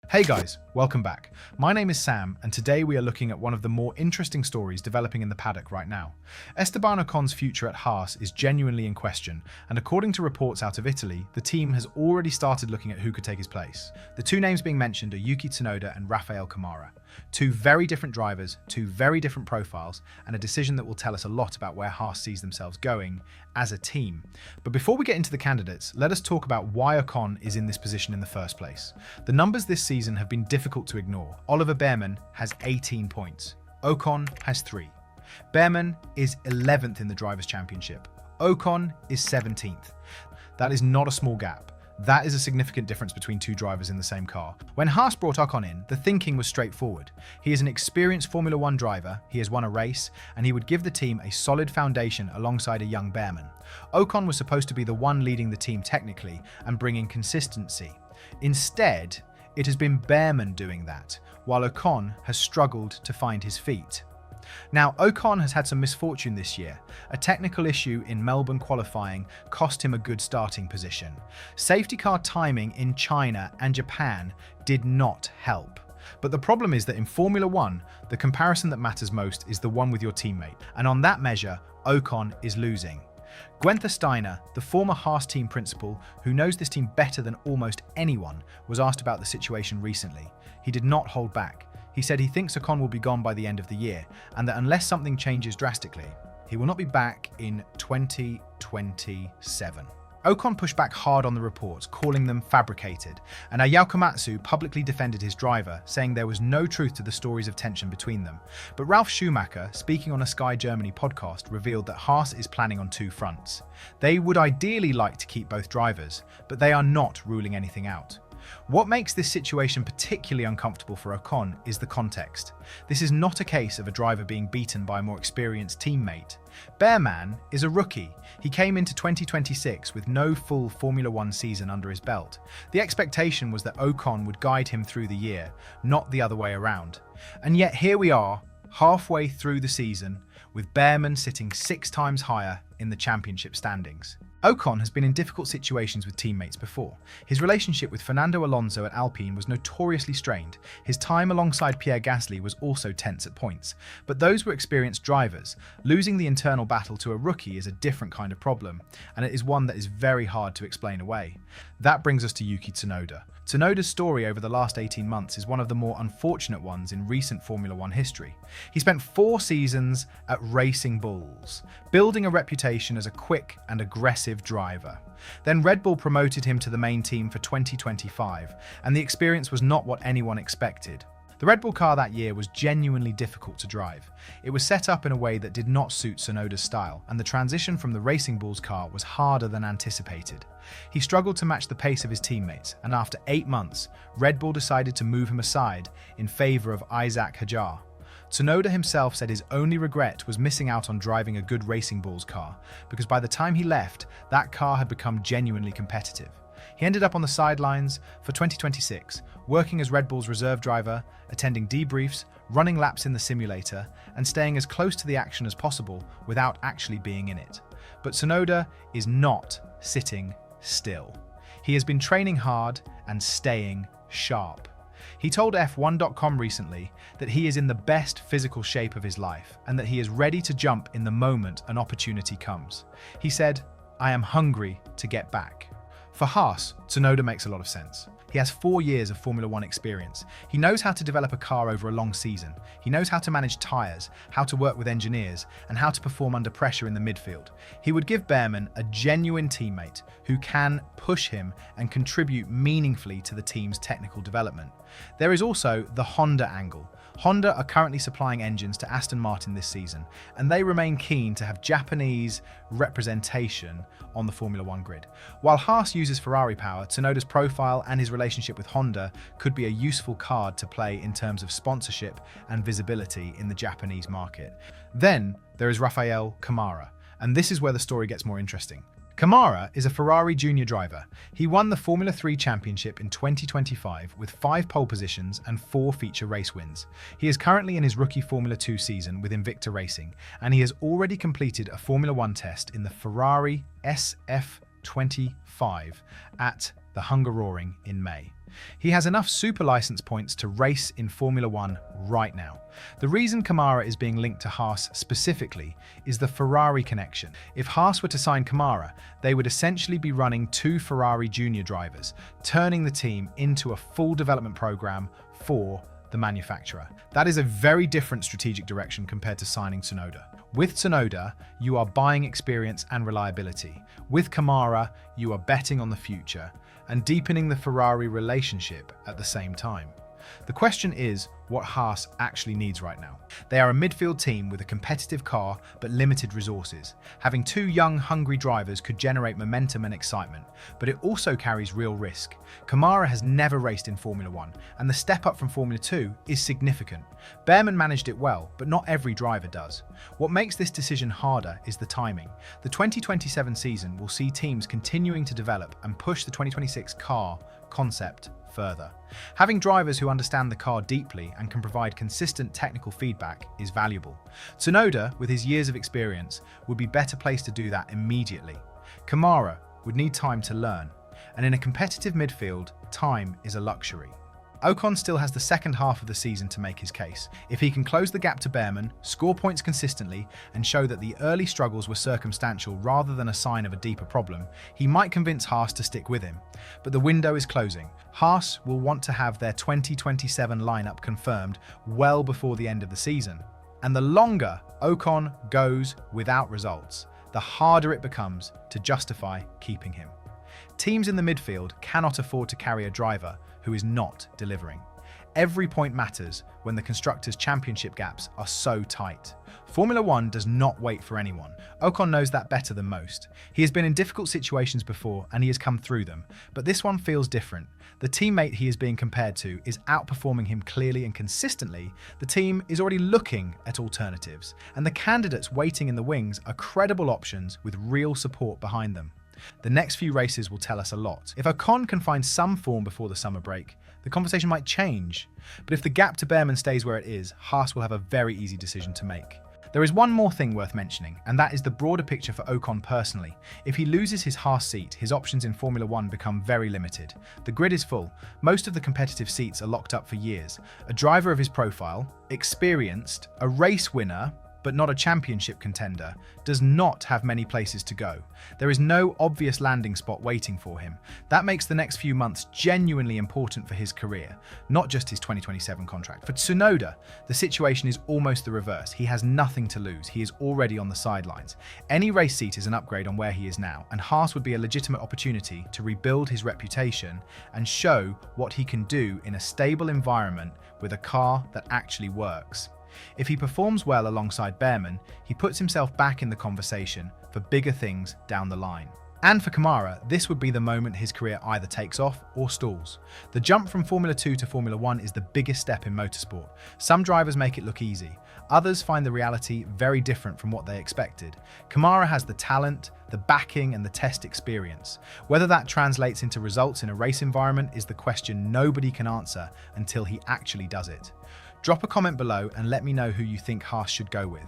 Hey guys, welcome back. My name is Sam, and today we are looking at one of the more interesting stories developing in the paddock right now. Esteban Ocon's future at Haas is genuinely in question, and according to reports out of Italy, the team has already started looking at who could take his place. The two names being mentioned are Yuki Tsunoda and Rafael Camara. Two very different drivers, two very different profiles, and a decision that will tell us a lot about where Haas sees themselves going as a team. But before we get into the candidates, let us talk about why Ocon is in this position in the first place. The numbers this season have been difficult to ignore. Oliver Bearman has 18 points. Ocon has 3. Bearman is 11th in the Drivers' Championship. Ocon is 17th. That is not a small gap. That is a significant difference between two drivers in the same car. When Haas brought Ocon in, the thinking was straightforward. He is an experienced Formula One driver, he has won a race, and he would give the team a solid foundation alongside a young Bearman. Ocon was supposed to be the one leading the team technically and bringing consistency. Instead, it has been Bearman doing that, while Ocon has struggled to find his feet. Now, Ocon has had some misfortune this year. A technical issue in Melbourne qualifying cost him a good starting position. Safety car timing in China and Japan did not help. But the problem is that in Formula One, the comparison that matters most is the one with your teammate, and on that measure, Ocon is losing. Guenther Steiner, the former Haas team principal, who knows this team better than almost anyone, was asked about the situation recently. He did not hold back. He said he thinks Ocon will be gone by the end of the year, and that unless something changes drastically, he will not be back in 2027. Ocon pushed back hard on the reports, calling them fabricated, and Ayao Komatsu publicly defended his driver, saying there was no truth to the stories of tension between them. But Ralf Schumacher, speaking on a Sky Germany podcast, revealed that Haas is planning on two fronts. They would ideally like to keep both drivers, but they are not ruling anything out. What makes this situation particularly uncomfortable for Ocon is the context. This is not a case of a driver being beaten by a more experienced teammate. Bearman is a rookie. He came into 2026 with no full Formula One season under his belt. The expectation was that Ocon would guide him through the year, not the other way around. And yet here we are, halfway through the season, with Bearman sitting 6 times higher in the championship standings. Ocon has been in difficult situations with teammates before. His relationship with Fernando Alonso at Alpine was notoriously strained. His time alongside Pierre Gasly was also tense at points. But those were experienced drivers. Losing the internal battle to a rookie is a different kind of problem, and it is one that is very hard to explain away. That brings us to Yuki Tsunoda. Tsunoda's story over the last 18 months is one of the more unfortunate ones in recent Formula One history. He spent 4 seasons at Racing Bulls, building a reputation as a quick and aggressive driver. Then Red Bull promoted him to the main team for 2025, and the experience was not what anyone expected. The Red Bull car that year was genuinely difficult to drive. It was set up in a way that did not suit Tsunoda's style, and the transition from the Racing Bulls car was harder than anticipated. He struggled to match the pace of his teammates, and after 8 months, Red Bull decided to move him aside in favour of Isaac Hadjar. Tsunoda himself said his only regret was missing out on driving a good Racing Bulls car, because by the time he left, that car had become genuinely competitive. He ended up on the sidelines for 2026, working as Red Bull's reserve driver, attending debriefs, running laps in the simulator, and staying as close to the action as possible without actually being in it. But Tsunoda is not sitting still. He has been training hard and staying sharp. He told F1.com recently that he is in the best physical shape of his life and that he is ready to jump in the moment an opportunity comes. He said, "I am hungry to get back." For Haas, Tsunoda makes a lot of sense. He has 4 years of Formula One experience. He knows how to develop a car over a long season. He knows how to manage tyres, how to work with engineers, and how to perform under pressure in the midfield. He would give Bearman a genuine teammate who can push him and contribute meaningfully to the team's technical development. There is also the Honda angle. Honda are currently supplying engines to Aston Martin this season, and they remain keen to have Japanese representation on the Formula One grid. While Haas uses Ferrari power, Tsunoda's profile and his relationship with Honda could be a useful card to play in terms of sponsorship and visibility in the Japanese market. Then there is Rafael Camara, and this is where the story gets more interesting. Camara is a Ferrari junior driver. He won the Formula 3 Championship in 2025 with 5 pole positions and 4 feature race wins. He is currently in his rookie Formula 2 season with Invicta Racing, and he has already completed a Formula 1 test in the Ferrari SF25 at the Hungaroring in May. He has enough super license points to race in Formula One right now. The reason Camara is being linked to Haas specifically is the Ferrari connection. If Haas were to sign Camara, they would essentially be running two Ferrari junior drivers, turning the team into a full development program for the manufacturer. That is a very different strategic direction compared to signing Tsunoda. With Tsunoda, you are buying experience and reliability. With Camara, you are betting on the future and deepening the Ferrari relationship at the same time. The question is what Haas actually needs right now. They are a midfield team with a competitive car but limited resources. Having two young, hungry drivers could generate momentum and excitement, but it also carries real risk. Camara has never raced in Formula One, and the step up from Formula 2 is significant. Behrman managed it well, but not every driver does. What makes this decision harder is the timing. The 2027 season will see teams continuing to develop and push the 2026 car concept further. Having drivers who understand the car deeply and can provide consistent technical feedback is valuable. Tsunoda, with his years of experience, would be better placed to do that immediately. Camara would need time to learn, and in a competitive midfield, time is a luxury. Ocon still has the second half of the season to make his case. If he can close the gap to Behrman, score points consistently, and show that the early struggles were circumstantial rather than a sign of a deeper problem, he might convince Haas to stick with him. But the window is closing. Haas will want to have their 2027 lineup confirmed well before the end of the season. And the longer Ocon goes without results, the harder it becomes to justify keeping him. Teams in the midfield cannot afford to carry a driver who is not delivering. Every point matters when the Constructors' Championship gaps are so tight. Formula One does not wait for anyone. Ocon knows that better than most. He has been in difficult situations before and he has come through them, but this one feels different. The teammate he is being compared to is outperforming him clearly and consistently. The team is already looking at alternatives, and the candidates waiting in the wings are credible options with real support behind them. The next few races will tell us a lot. If Ocon can find some form before the summer break, the conversation might change. But if the gap to Behrman stays where it is, Haas will have a very easy decision to make. There is one more thing worth mentioning, and that is the broader picture for Ocon personally. If he loses his Haas seat, his options in Formula One become very limited. The grid is full. Most of the competitive seats are locked up for years. A driver of his profile, experienced, a race winner, but not a championship contender, does not have many places to go. There is no obvious landing spot waiting for him. That makes the next few months genuinely important for his career, not just his 2027 contract. For Tsunoda, the situation is almost the reverse. He has nothing to lose. He is already on the sidelines. Any race seat is an upgrade on where he is now, and Haas would be a legitimate opportunity to rebuild his reputation and show what he can do in a stable environment with a car that actually works. If he performs well alongside Behrman, he puts himself back in the conversation for bigger things down the line. And for Camara, this would be the moment his career either takes off or stalls. The jump from Formula 2 to Formula 1 is the biggest step in motorsport. Some drivers make it look easy. Others find the reality very different from what they expected. Camara has the talent, the backing, and the test experience. Whether that translates into results in a race environment is the question nobody can answer until he actually does it. Drop a comment below and let me know who you think Haas should go with.